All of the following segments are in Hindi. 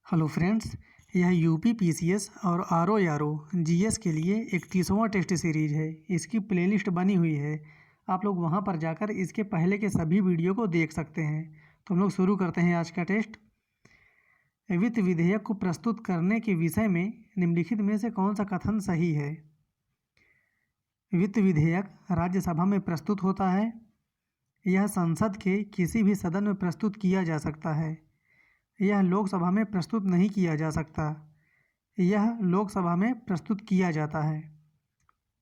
हेलो फ्रेंड्स, यह यूपी पीसीएस और आरओ जीएस के लिए 31वां टेस्ट सीरीज है। इसकी प्लेलिस्ट बनी हुई है, आप लोग वहां पर जाकर इसके पहले के सभी वीडियो को देख सकते हैं। तो हम लोग शुरू करते हैं आज का टेस्ट। वित्त विधेयक को प्रस्तुत करने के विषय में निम्नलिखित में से कौन सा कथन सही है? वित्त विधेयक राज्यसभा में प्रस्तुत होता है। यह संसद के किसी भी सदन में प्रस्तुत किया जा सकता है। यह लोकसभा में प्रस्तुत नहीं किया जा सकता। यह लोकसभा में प्रस्तुत किया जाता है।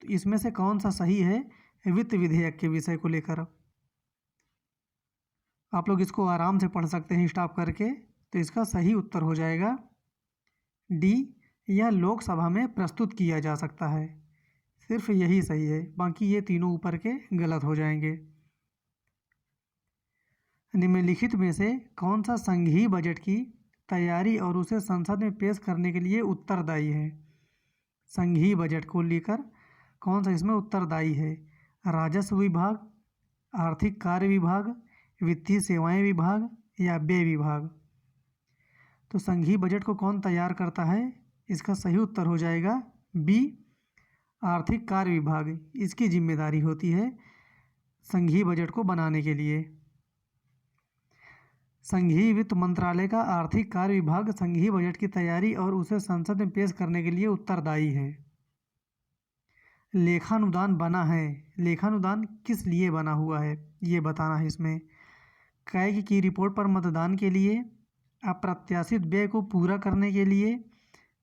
तो इसमें से कौन सा सही है वित्त विधेयक के विषय को लेकर? आप लोग इसको आराम से पढ़ सकते हैं स्टॉप करके। तो इसका सही उत्तर हो जाएगा डी, यह लोकसभा में प्रस्तुत किया जा सकता है। सिर्फ यही सही है, बाकी ये तीनों ऊपर के गलत हो जाएंगे। निम्नलिखित में से कौन सा संघीय बजट की तैयारी और उसे संसद में पेश करने के लिए उत्तरदायी है? संघीय बजट को लेकर कौन सा इसमें उत्तरदायी है? राजस्व विभाग, आर्थिक कार्य विभाग, वित्तीय सेवाएं विभाग या व्यय विभाग? तो संघीय बजट को कौन तैयार करता है? इसका सही उत्तर हो जाएगा बी, आर्थिक कार्य विभाग। इसकी जिम्मेदारी होती है संघीय बजट को बनाने के लिए। संघीय वित्त मंत्रालय का आर्थिक कार्य विभाग संघीय बजट की तैयारी और उसे संसद में पेश करने के लिए उत्तरदायी है। लेखानुदान बना है, लेखानुदान किस लिए बना हुआ है ये बताना है इसमें। कैग की रिपोर्ट पर मतदान के लिए, अप्रत्याशित व्यय को पूरा करने के लिए,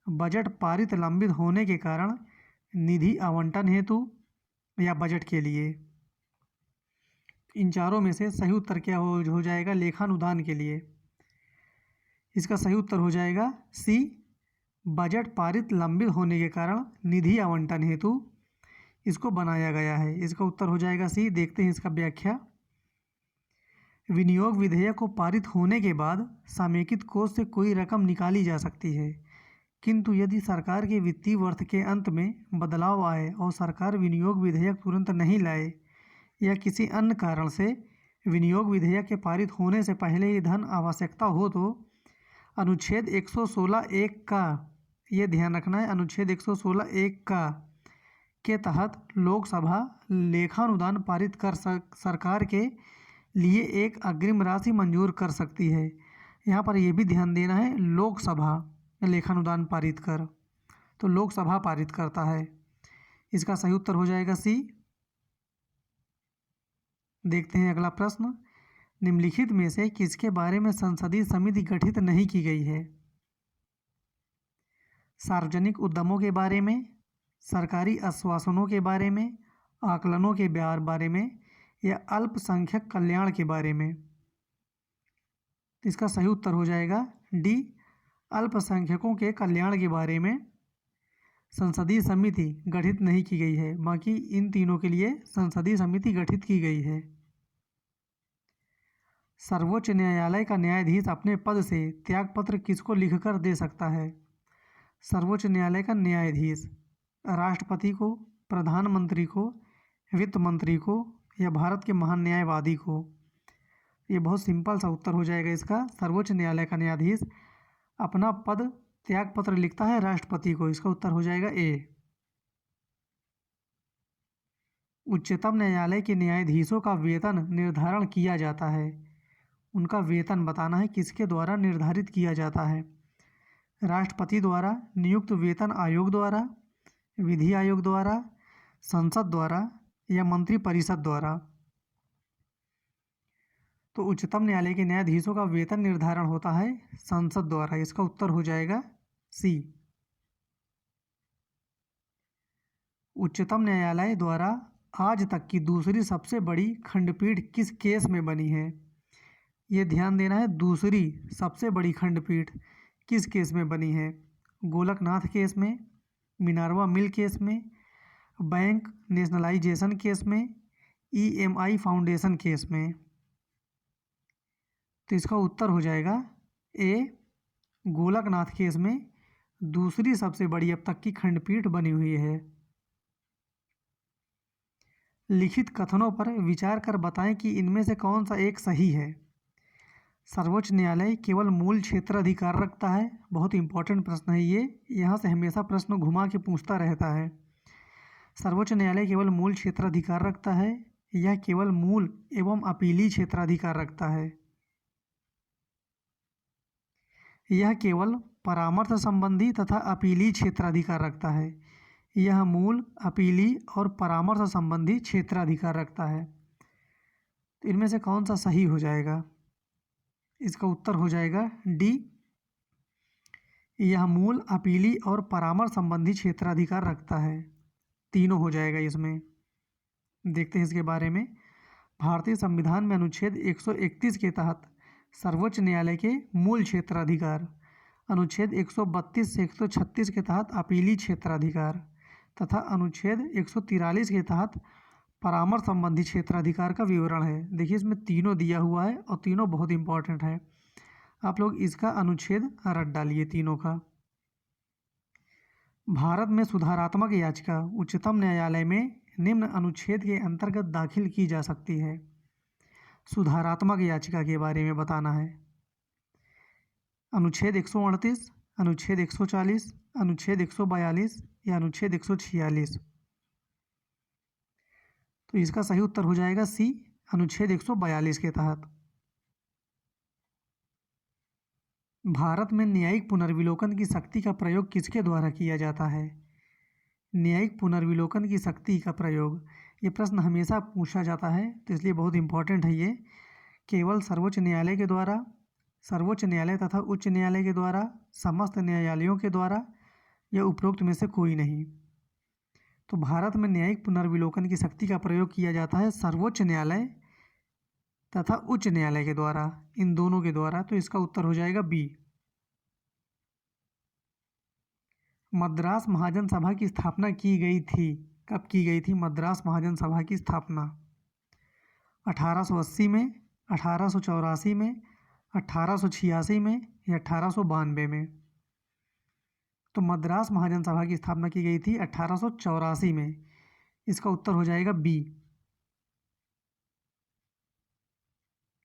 बजट पारित लंबित होने के कारण, निधि आवंटन हेतु या बजट के लिए? इन चारों में से सही उत्तर क्या हो जाएगा? लेखानुदान के लिए। इसका सही उत्तर हो जाएगा सी, बजट पारित लंबित होने के कारण निधि आवंटन हेतु इसको बनाया गया है। इसका उत्तर हो जाएगा सी। देखते हैं इसका व्याख्या। विनियोग विधेयक को पारित होने के बाद समेकित कोष से कोई रकम निकाली जा सकती है, किंतु यदि सरकार के वित्तीय वर्ष के अंत में बदलाव आए और सरकार विनियोग विधेयक तुरंत नहीं लाए या किसी अन्य कारण से विनियोग विधेयक के पारित होने से पहले ही धन आवश्यकता हो, तो अनुच्छेद 116(1) का, ये ध्यान रखना है, अनुच्छेद 116(1) का के तहत लोकसभा लेखानुदान पारित कर सरकार के लिए एक अग्रिम राशि मंजूर कर सकती है। यहाँ पर यह भी ध्यान देना है, लोकसभा लेखानुदान पारित कर, तो लोकसभा पारित करता है। इसका सही उत्तर हो जाएगा सी। देखते हैं अगला प्रश्न। निम्नलिखित में से किसके बारे में संसदीय समिति गठित नहीं की गई है? सार्वजनिक उद्यमों के बारे में, सरकारी आश्वासनों के बारे में, आकलनों के बारे में या अल्पसंख्यक कल्याण के बारे में? इसका सही उत्तर हो जाएगा डी, अल्पसंख्यकों के कल्याण के बारे में संसदीय समिति गठित नहीं की गई है। बाकी इन तीनों के लिए संसदीय समिति गठित की गई है। सर्वोच्च न्यायालय का न्यायाधीश अपने पद से त्यागपत्र किसको लिखकर दे सकता है? सर्वोच्च न्यायालय का न्यायाधीश राष्ट्रपति को, प्रधानमंत्री को, वित्त मंत्री को या भारत के महान न्यायवादी को? ये बहुत सिंपल सा उत्तर हो जाएगा इसका। सर्वोच्च न्यायालय का न्यायाधीश अपना पद त्यागपत्र लिखता है राष्ट्रपति को। इसका उत्तर हो जाएगा ए। उच्चतम न्यायालय के न्यायाधीशों का वेतन निर्धारण किया जाता है। उनका वेतन बताना है किसके द्वारा निर्धारित किया जाता है? राष्ट्रपति द्वारा, नियुक्त वेतन आयोग द्वारा, विधि आयोग द्वारा, संसद द्वारा या मंत्रिपरिषद द्वारा? तो उच्चतम न्यायालय के न्यायाधीशों का वेतन निर्धारण होता है संसद द्वारा। इसका उत्तर हो जाएगा सी। उच्चतम न्यायालय द्वारा आज तक की दूसरी सबसे बड़ी खंडपीठ किस केस में बनी है? ये ध्यान देना है, दूसरी सबसे बड़ी खंडपीठ किस केस में बनी है? गोलकनाथ केस में, मिनर्वा मिल केस में, बैंक नेशनलाइजेशन केस में, EMI फाउंडेशन केस में? तो इसका उत्तर हो जाएगा ए, गोलकनाथ केस में दूसरी सबसे बड़ी अब तक की खंडपीठ बनी हुई है। लिखित कथनों पर विचार कर बताएं कि इनमें से कौन सा एक सही है। सर्वोच्च न्यायालय केवल मूल क्षेत्र अधिकार रखता है? बहुत इंपॉर्टेंट प्रश्न है ये, यहाँ से हमेशा प्रश्न घुमा के पूछता रहता है। सर्वोच्च न्यायालय केवल मूल क्षेत्र अधिकार रखता है? यह केवल मूल एवं अपीलीय क्षेत्राधिकार रखता है। यह केवल परामर्श संबंधी तथा अपीलीय क्षेत्राधिकार रखता है। यह मूल, अपीलीय और परामर्श संबंधी क्षेत्राधिकार रखता है। तो इनमें से कौन सा सही हो जाएगा? इसका उत्तर हो जाएगा डी। यह मूल, अपीलीय और परामर्श संबंधी क्षेत्राधिकार रखता है। तीनों हो जाएगा इसमें। देखते हैं इसके बारे में। भारतीय संविधान में अनुच्छेद 131 के तहत सर्वोच्च न्यायालय के मूल क्षेत्राधिकार, अनुच्छेद 132 से 136 के तहत अपीलीय क्षेत्राधिकार तथा अनुच्छेद 143 के तहत परामर्श संबंधी क्षेत्राधिकार का विवरण है। देखिए इसमें तीनों दिया हुआ है और तीनों बहुत इंपॉर्टेंट है। आप लोग इसका अनुच्छेद रट डालिए तीनों का। भारत में सुधारात्मक याचिका उच्चतम न्यायालय में निम्न अनुच्छेद के अंतर्गत दाखिल की जा सकती है। सुधारात्मक याचिका के बारे में बताना है। अनुच्छेद 138, अनुच्छेद 140, अनुच्छेद 142 या अनुच्छेद 146। तो इसका सही उत्तर हो जाएगा सी, अनुच्छेद 142 के तहत। भारत में न्यायिक पुनर्विलोकन की शक्ति का प्रयोग किसके द्वारा किया जाता है? न्यायिक पुनर्विलोकन की शक्ति का प्रयोग, ये प्रश्न हमेशा पूछा जाता है, तो इसलिए बहुत इंपॉर्टेंट है ये। केवल सर्वोच्च न्यायालय के द्वारा, सर्वोच्च न्यायालय तथा उच्च न्यायालय के द्वारा, समस्त न्यायालयों के द्वारा या उपरोक्त में से कोई नहीं। तो भारत में न्यायिक पुनर्विलोकन की शक्ति का प्रयोग किया जाता है सर्वोच्च न्यायालय तथा उच्च न्यायालय के द्वारा, इन दोनों के द्वारा। तो इसका उत्तर हो जाएगा बी। मद्रास महाजन सभा की स्थापना की गई थी? कब की गई थी मद्रास महाजन सभा की स्थापना? 1880 में, 1884 में, 1886 में या 1892 में? तो मद्रास महाजन सभा की स्थापना की गई थी 1884 में। इसका उत्तर हो जाएगा बी।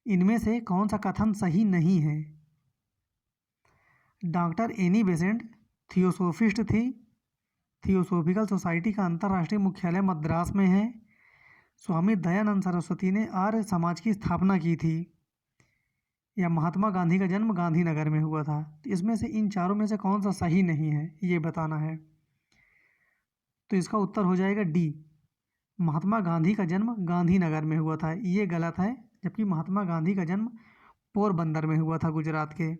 इनमें से कौन सा कथन सही नहीं है? डॉक्टर एनी बेसेंट थियोसोफिस्ट थी। थियोसोफिकल सोसाइटी का अंतर्राष्ट्रीय मुख्यालय मद्रास में है। स्वामी दयानंद सरस्वती ने आर्य समाज की स्थापना की थी। या महात्मा गांधी का जन्म गांधीनगर में हुआ था। तो इसमें से इन चारों में से कौन सा सही नहीं है ये बताना है। तो इसका उत्तर हो जाएगा डी। महात्मा गांधी का जन्म गांधीनगर में हुआ था, ये गलत है। जबकि महात्मा गांधी का जन्म पोरबंदर में हुआ था, गुजरात के।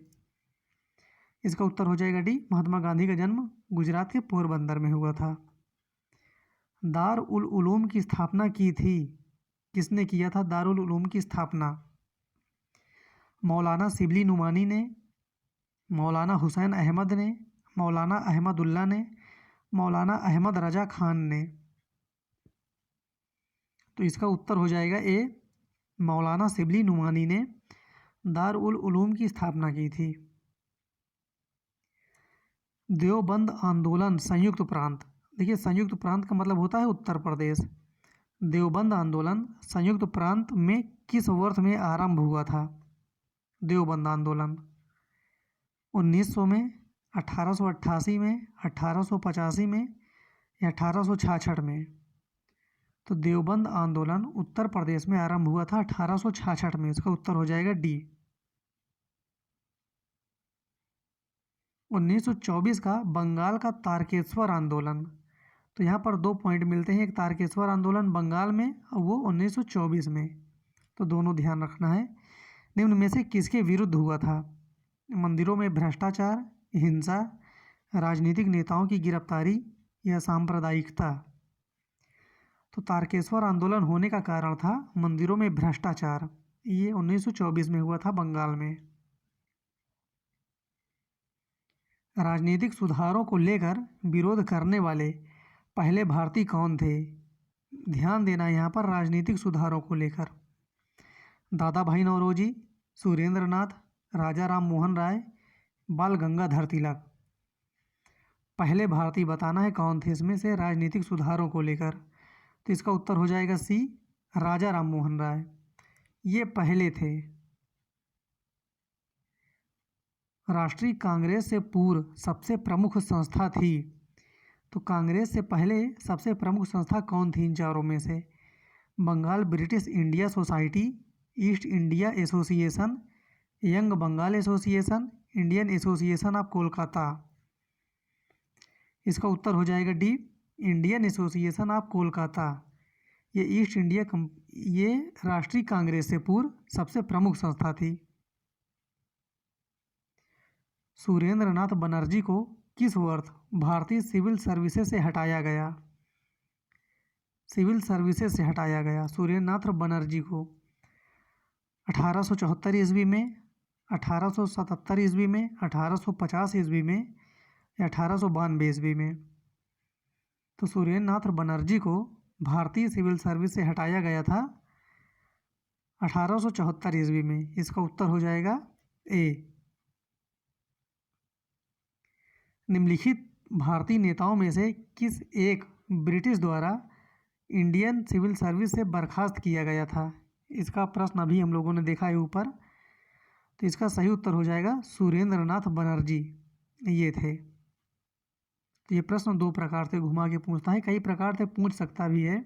इसका उत्तर हो जाएगा डी। महात्मा गांधी का जन्म गुजरात के पोरबंदर में हुआ था। दार उल उलूम की स्थापना की थी? किसने किया था दार उल उलूम की स्थापना? मौलाना शिबली नुमानी ने, मौलाना हुसैन अहमद ने, मौलाना अहमदुल्ला ने, मौलाना अहमद रजा खान ने? तो इसका उत्तर हो जाएगा ए। मौलाना शिबली नुमानी ने दार उल उलूम की स्थापना की थी। देवबंद आंदोलन संयुक्त प्रांत, देखिए संयुक्त प्रांत का मतलब होता है उत्तर प्रदेश। देवबंद आंदोलन संयुक्त प्रांत में किस वर्ष में आरंभ हुआ था? देवबंद आंदोलन 1900 में, 1888 में, 1885 में या 1866 में? तो देवबंद आंदोलन उत्तर प्रदेश में आरंभ हुआ था 1866 में। इसका उत्तर हो जाएगा डी। 1924 का बंगाल का तारकेश्वर आंदोलन, तो यहाँ पर 2 पॉइंट मिलते हैं। एक तारकेश्वर आंदोलन बंगाल में और वो 1924 में, तो दोनों ध्यान रखना है। निम्न में से किसके विरुद्ध हुआ था? मंदिरों में भ्रष्टाचार, हिंसा, राजनीतिक नेताओं की गिरफ्तारी या सांप्रदायिकता? तो तारकेश्वर आंदोलन होने का कारण था मंदिरों में भ्रष्टाचार। ये 1924 में हुआ था बंगाल में। राजनीतिक सुधारों को लेकर विरोध करने वाले पहले भारतीय कौन थे? ध्यान देना यहाँ पर, राजनीतिक सुधारों को लेकर। दादा भाई नौरोजी, सुरेंद्र नाथ, राजा राम मोहन राय, बाल गंगाधर तिलक? पहले भारतीय बताना है कौन थे इसमें से राजनीतिक सुधारों को लेकर। तो इसका उत्तर हो जाएगा सी, राजा राम मोहन राय। ये पहले थे। राष्ट्रीय कांग्रेस से पूर्व सबसे प्रमुख संस्था थी? तो कांग्रेस से पहले सबसे प्रमुख संस्था कौन थी इन चारों में से? Bengal British India society, East India association, young Bengal association, Indian association of Kolkata. इसका उत्तर हो जाएगा D, Indian association of Kolkata. ये राष्ट्रीय कांग्रेस से पूर्व सबसे प्रमुख संस्था थी। सुरेंद्र नाथ बनर्जी को किस वर्ष भारतीय सिविल सर्विसेज से हटाया गया? सिविल सर्विसेज से हटाया गया सुरेंद्र नाथ बनर्जी को 1874 ईस्वी में, 1877 ईस्वी में, 1850 ईस्वी में या 1892 ईस्वी में? तो सुरेंद्र नाथ बनर्जी को भारतीय सिविल सर्विस से हटाया गया था 1874 ईस्वी में। इसका उत्तर हो जाएगा ए। निम्नलिखित भारतीय नेताओं में से किस एक ब्रिटिश द्वारा इंडियन सिविल सर्विस से बर्खास्त किया गया था? इसका प्रश्न अभी हम लोगों ने देखा है ऊपर। तो इसका सही उत्तर हो जाएगा सुरेंद्र नाथ बनर्जी ये थे। तो ये प्रश्न दो प्रकार से घुमा के पूछता है, कई प्रकार से पूछ सकता भी है।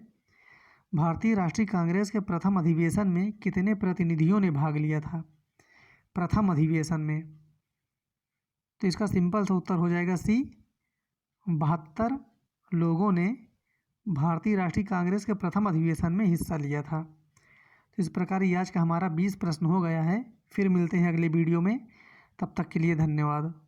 भारतीय राष्ट्रीय कांग्रेस के प्रथम अधिवेशन में कितने प्रतिनिधियों ने भाग लिया था? प्रथम अधिवेशन में। तो इसका सिंपल सा उत्तर हो जाएगा सी, 72 लोगों ने भारतीय राष्ट्रीय कांग्रेस के प्रथम अधिवेशन में हिस्सा लिया था। तो इस प्रकार ये आज का हमारा 20 प्रश्न हो गया है। फिर मिलते हैं अगले वीडियो में, तब तक के लिए धन्यवाद।